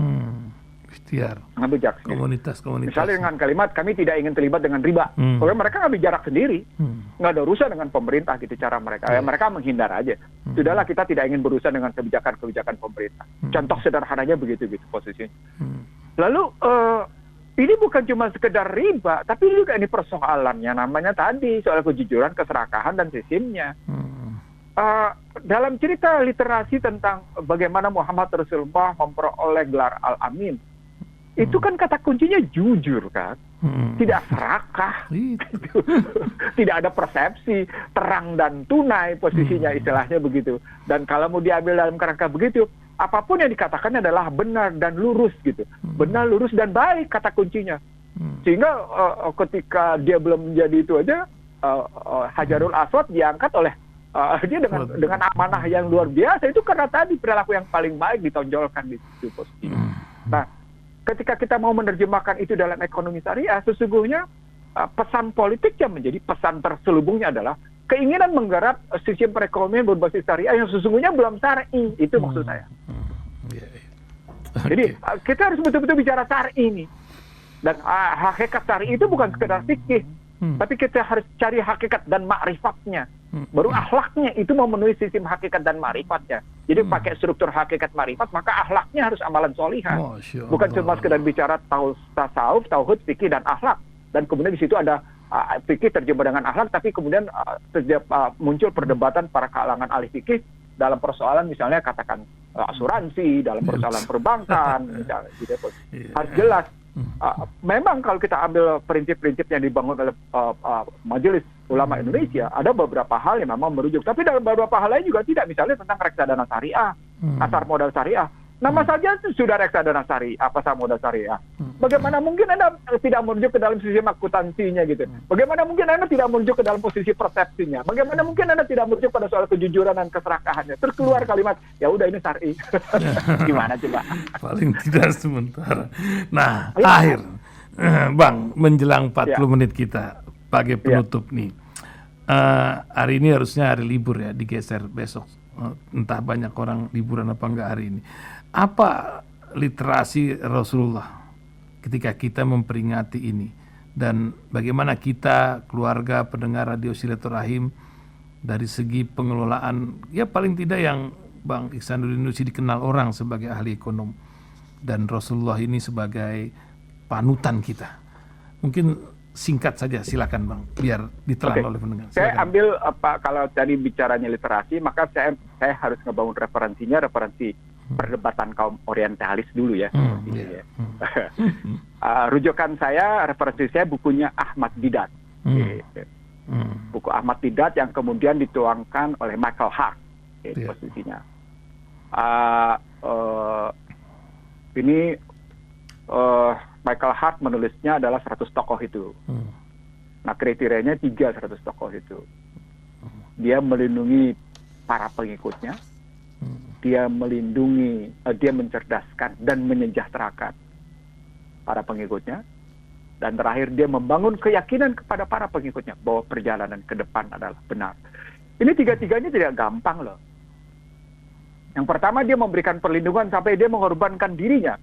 Ikhtiar. Ngambil jarak sendiri. Komunitas. Misalnya dengan kalimat kami tidak ingin terlibat dengan riba. Pokoknya mereka ngambil jarak sendiri. Nggak ada urusan dengan pemerintah gitu cara mereka. Mereka menghindar aja. Sudahlah kita tidak ingin berurusan dengan kebijakan pemerintah. Contoh sederhananya begitu gitu posisinya. Lalu ini bukan cuma sekedar riba, tapi juga ini persoalannya namanya tadi soal kejujuran, keserakahan dan sistemnya. Dalam cerita literasi tentang bagaimana Muhammad Rasulullah memperoleh gelar Al-Amin, itu kan kata kuncinya jujur kan, tidak serakah, tidak ada persepsi terang dan tunai posisinya istilahnya begitu. Dan kalau mau diambil dalam kerangka begitu, apapun yang dikatakan adalah benar dan lurus gitu. Benar, lurus dan baik kata kuncinya. Sehingga ketika dia belum menjadi itu aja, Hajarul Aswad diangkat oleh dia dengan amanah yang luar biasa. Itu karena tadi perilaku yang paling baik ditonjolkan di situ posisinya. Nah, ketika kita mau menerjemahkan itu dalam ekonomi syariah, sesungguhnya pesan politik yang menjadi pesan terselubungnya adalah keinginan menggarap sistem perekonomian berbasis syariah yang sesungguhnya belum syar'i. Itu maksud saya. Iya, iya. Jadi Oke. kita harus betul-betul bicara syar'i ini. Dan hakikat syar'i itu bukan sekedar fikih, tapi kita harus cari hakikat dan ma'rifatnya. Baru akhlaknya itu memenuhi sistem hakikat dan ma'rifatnya. Jadi pakai struktur hakikat ma'rifat, maka akhlaknya harus amalan solihah. Masya Bukan Allah. cuma sekedar bicara tasawuf, tauhid, fikih, dan akhlak. Dan kemudian di situ ada fikih terjemah dengan akhlak, tapi kemudian muncul perdebatan para kalangan ahli fikih dalam persoalan misalnya katakan asuransi, dalam persoalan perbankan, misalnya, gitu. Harus jelas. Memang kalau kita ambil prinsip-prinsip yang dibangun oleh Majelis Ulama Indonesia, ada beberapa hal yang memang merujuk. Tapi dalam beberapa hal lain juga tidak. Misalnya tentang reksadana syariah, pasar modal syariah. Nama saja sudah reksadana syariah, pasar modal syariah. Bagaimana mungkin Anda tidak merujuk ke dalam sisi akuntansinya gitu? Bagaimana mungkin Anda tidak merujuk ke dalam posisi persepsinya? Bagaimana mungkin Anda tidak merujuk pada soal kejujuran dan keserakahannya? Terus keluar kalimat, ya udah ini syar'i. Gimana coba? Paling tidak sementara. Nah, akhir. Bang, menjelang 40 menit kita sebagai penutup nih. Hari ini harusnya hari libur ya, digeser besok. Entah banyak orang liburan apa enggak hari ini. Apa literasi Rasulullah ketika kita memperingati ini? Dan bagaimana kita, keluarga, pendengar Radio Silaturahim, dari segi pengelolaan, ya paling tidak yang Bang Ihsanuddin Nursi dikenal orang sebagai ahli ekonom, dan Rasulullah ini sebagai panutan kita. Mungkin singkat saja, silakan Bang, biar ditelan oleh pendengar. Saya Silakan. ambil kalau tadi bicaranya literasi, maka saya harus ngebangun referensinya, referensi perdebatan kaum orientalis dulu ya. Rujukan saya, referensi saya bukunya Ahmad Didat. Buku Ahmad Didat yang kemudian dituangkan oleh Michael Hart, posisinya. Ini Michael Hart menulisnya adalah 100 tokoh itu. Nah, kriterianya 100 tokoh itu. Dia melindungi para pengikutnya, dia melindungi, dia mencerdaskan dan menyejahterakan para pengikutnya, dan terakhir dia membangun keyakinan kepada para pengikutnya bahwa perjalanan ke depan adalah benar. Ini tiga-tiganya tidak gampang loh. Yang pertama, dia memberikan perlindungan sampai dia mengorbankan dirinya.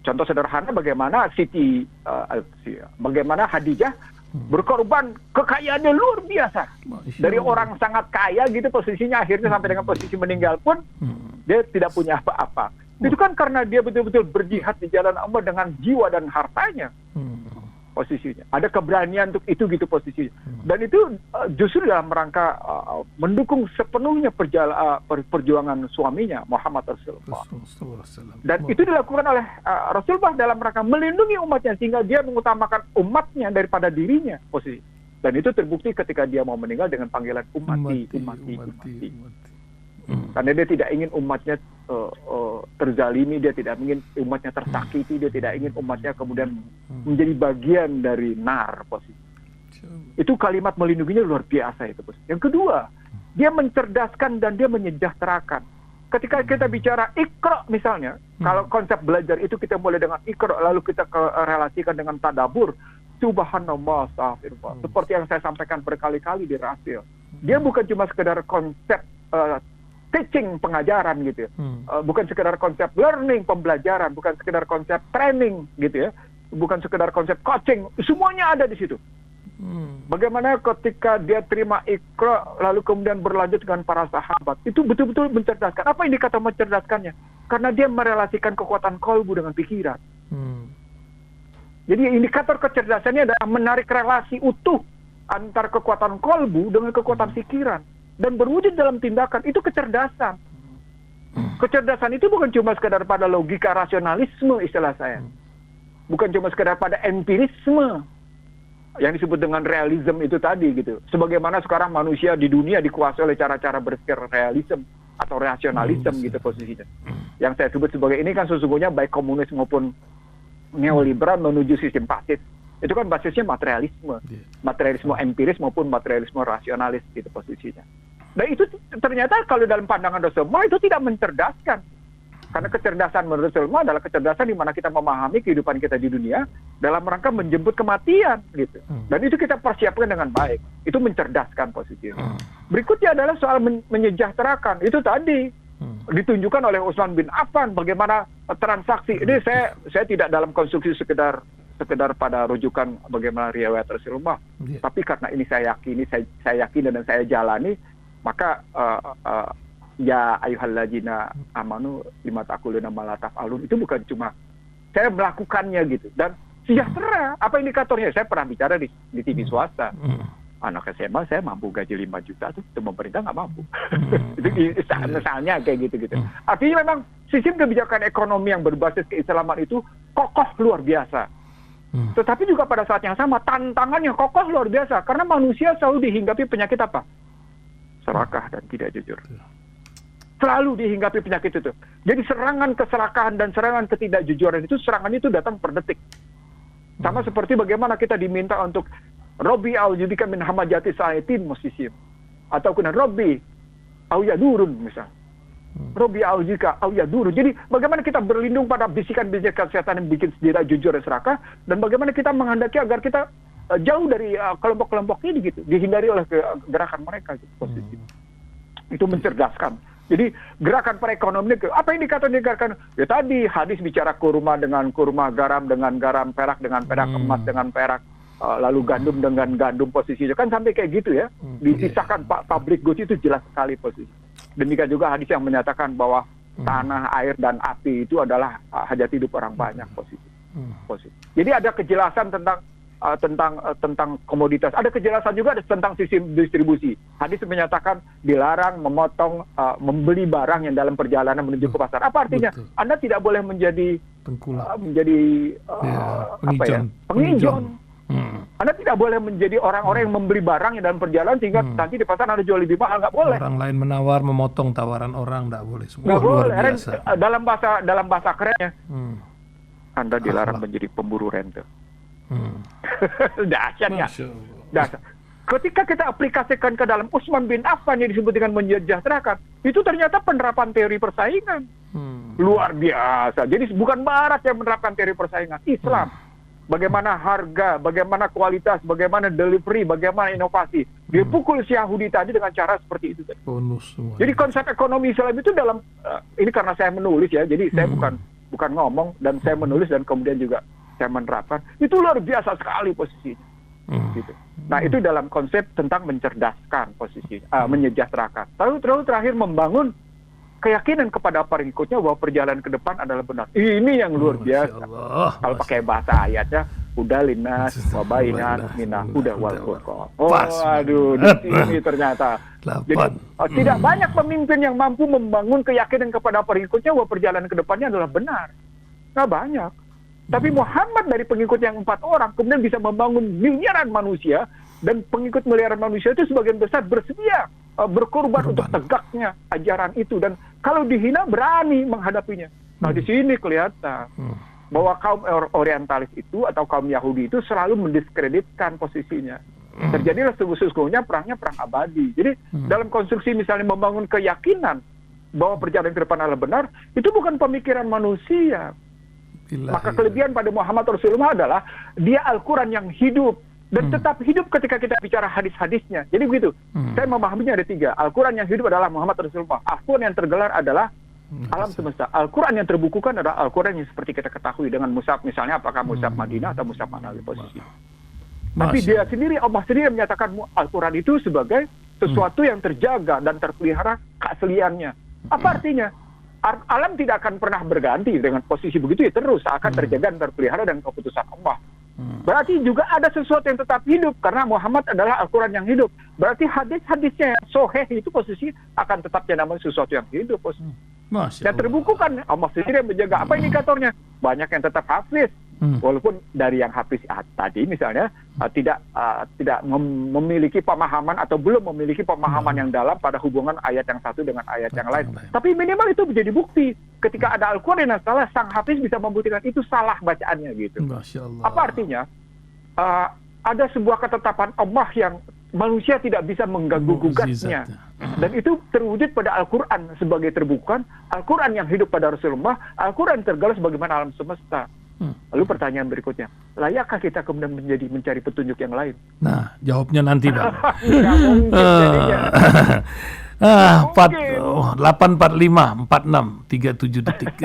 Contoh sederhana bagaimana bagaimana Khadijah berkorban, kekayaannya luar biasa. Dari orang sangat kaya gitu posisinya, akhirnya sampai dengan posisi meninggal pun dia tidak punya apa-apa. Itu kan karena dia betul-betul berjihad di jalan Allah dengan jiwa dan hartanya. Posisinya ada keberanian untuk itu gitu posisinya, dan itu justru dalam rangka mendukung sepenuhnya perjuangan suaminya Muhammad Rasulullah. Dan itu dilakukan oleh Rasulullah dalam rangka melindungi umatnya, sehingga dia mengutamakan umatnya daripada dirinya posisi. Dan itu terbukti ketika dia mau meninggal dengan panggilan ummati. Karena dia tidak ingin umatnya terzalimi, dia tidak ingin umatnya tersakiti, dia tidak ingin umatnya kemudian menjadi bagian dari nar posisi. Itu kalimat melindunginya luar biasa itu. Yang kedua, dia mencerdaskan dan dia menyejahterakan. Ketika kita bicara Iqra misalnya, kalau konsep belajar itu kita mulai dengan Iqra, lalu kita relasikan dengan tadabur, subhanallah, astagfirullah. Seperti yang saya sampaikan berkali-kali di Rasil. Dia bukan cuma sekedar konsep teaching, pengajaran gitu ya. Bukan sekedar konsep learning, pembelajaran, bukan sekedar konsep training gitu ya. Bukan sekedar konsep coaching, semuanya ada di situ. Bagaimana ketika dia terima Iqra lalu kemudian berlanjut dengan para sahabat, itu betul-betul mencerdaskan. Apa indikator mencerdaskannya? Karena dia merelasikan kekuatan kolbu dengan pikiran. Jadi indikator kecerdasannya adalah menarik relasi utuh antar kekuatan kolbu dengan kekuatan pikiran dan berwujud dalam tindakan. Itu kecerdasan. Kecerdasan itu bukan cuma sekedar pada logika rasionalisme istilah saya. Bukan cuma sekedar pada empirisme yang disebut dengan realisme itu tadi gitu. Sebagaimana sekarang manusia di dunia dikuasai oleh cara-cara berpikir realisme atau rasionalisme gitu posisinya. Yang saya sebut sebagai ini kan sesungguhnya baik komunis maupun neoliberal menuju sistem pasif. Itu kan basisnya materialisme. Materialisme empiris maupun materialisme rasionalis gitu posisinya. Dan itu ternyata kalau dalam pandangan Rasulullah itu tidak mencerdaskan. Karena kecerdasan menurut Rasulullah adalah kecerdasan di mana kita memahami kehidupan kita di dunia dalam rangka menjemput kematian gitu. Dan itu kita persiapkan dengan baik. Itu mencerdaskan posisinya. Berikutnya adalah soal menyejahterakan. Itu tadi ditunjukkan oleh Utsman bin Affan bagaimana transaksi. Ini saya tidak dalam konstruksi sekedar pada rujukan bagaimana riwayat Rasulullah. Tapi karena ini saya yakini dan saya jalani, maka ya ayyuhalladzina amanu lima taquluna ma la taf'alun, itu bukan cuma saya melakukannya gitu. Dan sejahtera, apa indikatornya? Saya pernah bicara di TV swasta. Anak SMA saya mampu gaji 5 juta tuh, pemerintah nggak mampu. Itu misalnya kayak gitu-gitu. Artinya memang sistem kebijakan ekonomi yang berbasis keislaman itu kokoh luar biasa. Tetapi juga pada saat yang sama tantangannya kokoh luar biasa, karena manusia selalu dihinggapi penyakit apa? Serakah dan tidak jujur. Selalu dihinggapi penyakit itu. Jadi serangan keserakahan dan serangan ketidakjujuran itu, serangan itu datang per detik. Sama seperti bagaimana kita diminta untuk Robbi aujubika min hamajati sa'itin muslisim. Atau kuna Robbi auyadurun misal. Robbi aujika auyadurun. Jadi bagaimana kita berlindung pada bisikan-bisikan setan yang bikin tidak jujur dan serakah, dan bagaimana kita menghendaki agar kita jauh dari kelompok-kelompok ini gitu, dihindari oleh gerakan mereka gitu, posisi. Itu mencerdaskan. Jadi gerakan perekonomian, apa indikator gerakan? Ya tadi hadis bicara kurma dengan kurma, garam dengan garam, perak dengan perak, emas dengan perak, lalu gandum dengan gandum, posisinya kan sampai kayak gitu ya. Dipisahkan pabrik goods itu jelas sekali posisi. Demikian juga hadis yang menyatakan bahwa tanah, air, dan api itu adalah hajat hidup orang banyak, posisi. Jadi ada kejelasan tentang komoditas. Ada kejelasan juga tentang sistem distribusi. Hadis menyatakan dilarang memotong, membeli barang yang dalam perjalanan menuju ke pasar. Apa artinya? Betul. Anda tidak boleh menjadi penginjon. Anda tidak boleh menjadi orang-orang yang membeli barang yang dalam perjalanan sehingga nanti di pasar Anda jual lebih mahal. Nggak boleh. Orang lain menawar, memotong tawaran orang, nggak boleh. Semua nggak luar boleh. biasa. Dalam bahasa kerennya, Anda dilarang menjadi pemburu rente. Dahsyat ya. Dahsyat. Ketika kita aplikasikan ke dalam Utsman bin Affan yang disebut dengan menyejahterakan, itu ternyata penerapan teori persaingan. Luar biasa. Jadi bukan Barat yang menerapkan teori persaingan, Islam. Bagaimana harga, bagaimana kualitas, bagaimana delivery, bagaimana inovasi. Dipukul si Yahudi tadi dengan cara seperti itu. Bonus semua. Jadi konsep ekonomi Islam itu dalam ini karena saya menulis ya, jadi saya bukan ngomong, dan saya menulis dan kemudian juga saya menerapkan, itu luar biasa sekali posisinya. Gitu. Nah itu dalam konsep tentang mencerdaskan posisi, menyejahterakan. Lalu terakhir membangun keyakinan kepada pengikutnya bahwa perjalanan ke depan adalah benar. Ini yang luar biasa. Kalau pakai bahasa ayatnya, udah linas, wabainat, minah, udah wal furqan. Oh aduh, di sini ternyata. Jadi tidak banyak pemimpin yang mampu membangun keyakinan kepada pengikutnya bahwa perjalanan ke depannya adalah benar. Nggak banyak. Tapi Muhammad dari pengikut yang 4 orang kemudian bisa membangun miliaran manusia, dan pengikut miliaran manusia itu sebagian besar bersedia berkorban untuk tegaknya ajaran itu, dan kalau dihina berani menghadapinya. Nah di sini kelihatan bahwa kaum orientalis itu atau kaum Yahudi itu selalu mendiskreditkan posisinya. Terjadilah sesungguhnya perangnya perang abadi. Jadi dalam konstruksi misalnya membangun keyakinan bahwa perjalanan ke depan adalah benar, itu bukan pemikiran manusia. Maka kelebihan pada Muhammad Rasulullah adalah dia Al-Quran yang hidup, dan tetap hidup ketika kita bicara hadis-hadisnya. Jadi begitu, saya memahaminya ada 3. Al-Quran yang hidup adalah Muhammad Rasulullah. Al-Quran yang tergelar adalah alam semesta. Al-Quran yang terbukukan adalah Al-Quran yang seperti kita ketahui dengan mushaf, misalnya apakah mushaf Madinah atau mushaf Manawi posisi. Tapi dia sendiri, Allah sendiri menyatakan Al-Quran itu sebagai sesuatu yang terjaga dan terpelihara keasliannya. Apa artinya? Alam tidak akan pernah berganti dengan posisi begitu ya, terus akan terjaga dan terpelihara dengan keputusan Allah. Berarti juga ada sesuatu yang tetap hidup karena Muhammad adalah Al-Quran yang hidup. Berarti hadis-hadisnya yang soheh itu posisi akan tetap namanya sesuatu yang hidup posisi. Dan terbukukan Allah sendiri yang menjaga. Apa indikatornya? Banyak yang tetap hafiz. Walaupun dari yang hafiz tadi misalnya tidak memiliki pemahaman atau belum memiliki pemahaman yang dalam pada hubungan ayat yang satu dengan ayat yang lain. Tapi minimal itu menjadi bukti. Ketika ada Al-Quran yang salah, sang hafiz bisa membuktikan itu salah bacaannya gitu. Apa artinya? Ada sebuah ketetapan Allah yang manusia tidak bisa mengganggu-gugatnya. Dan itu terwujud pada Al-Quran sebagai terbuka, Al-Quran yang hidup pada Rasulullah, Al-Quran tergelar sebagaimana alam semesta. Lalu pertanyaan berikutnya, layakkah kita kemudian mencari petunjuk yang lain? Nah, jawabnya nanti, Bang. Nggak mungkin jadinya. 8:45, 46, 37 detik.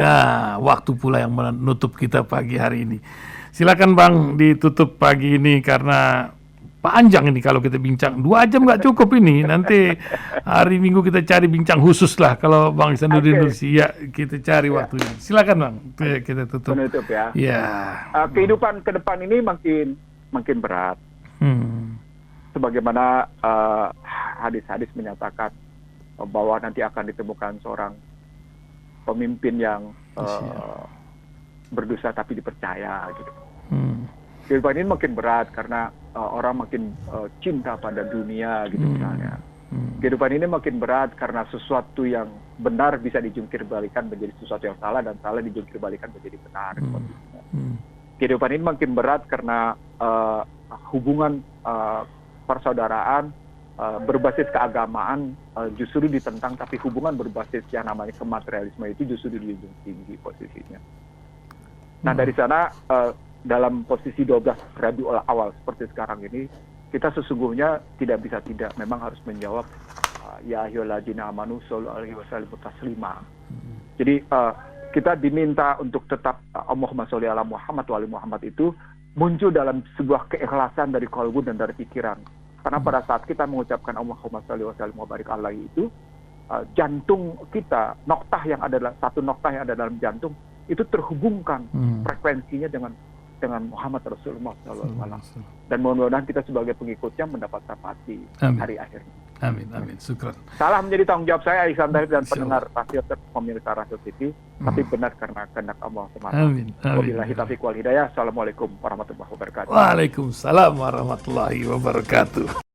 Waktu pula yang menutup kita pagi hari ini. Silakan Bang ditutup pagi ini karena panjang ini kalau kita bincang. 2 jam nggak cukup ini. Nanti hari Minggu kita cari bincang khusus lah. Kalau Bang Ihsanuddin Nursi, ya kita cari waktunya. Silakan Bang, kita tutup. Menutup ya. Ya. Kehidupan ke depan ini makin berat. Sebagaimana hadis-hadis menyatakan bahwa nanti akan ditemukan seorang pemimpin yang berdosa tapi dipercaya gitu. Kehidupan ini makin berat karena orang makin cinta pada dunia gitu misalnya. Kehidupan ini makin berat karena sesuatu yang benar bisa dijungkir-balikan menjadi sesuatu yang salah dan salah dijungkir-balikan menjadi benar. Kehidupan ini makin berat karena hubungan persaudaraan berbasis keagamaan justru ditentang, tapi hubungan berbasis yang namanya kematerialisme itu justru dijunjung tinggi posisinya. Nah dari sana dalam posisi 12 Rabiul Awal seperti sekarang ini, kita sesungguhnya tidak bisa tidak, memang harus menjawab ya ayyuhalladzina amanu shollu alaihi wasallimu taslima. Jadi kita diminta untuk tetap Allahumma sholli ala Muhammad wa ali Muhammad itu muncul dalam sebuah keikhlasan dari qalbu dan dari pikiran. Karena pada saat kita mengucapkan Allahumma sholli wa sallim wa barik alaihi itu, jantung kita, satu noktah yang ada dalam jantung itu terhubungkan frekuensinya dengan Muhammad Rasulullah SAW. Dan mudah-mudahan kita sebagai pengikutnya mendapat syafaat di hari akhir. Amin, amin. Syukran. Salah menjadi tanggung jawab saya, Ihsan Tahir dan pendengar Radio pemirsa Radio TV, tapi benar karena kehendak Allah semata. Amin. Wabillahi taufiq wal hidayah. Assalamualaikum warahmatullahi wabarakatuh. Waalaikumsalam warahmatullahi wabarakatuh.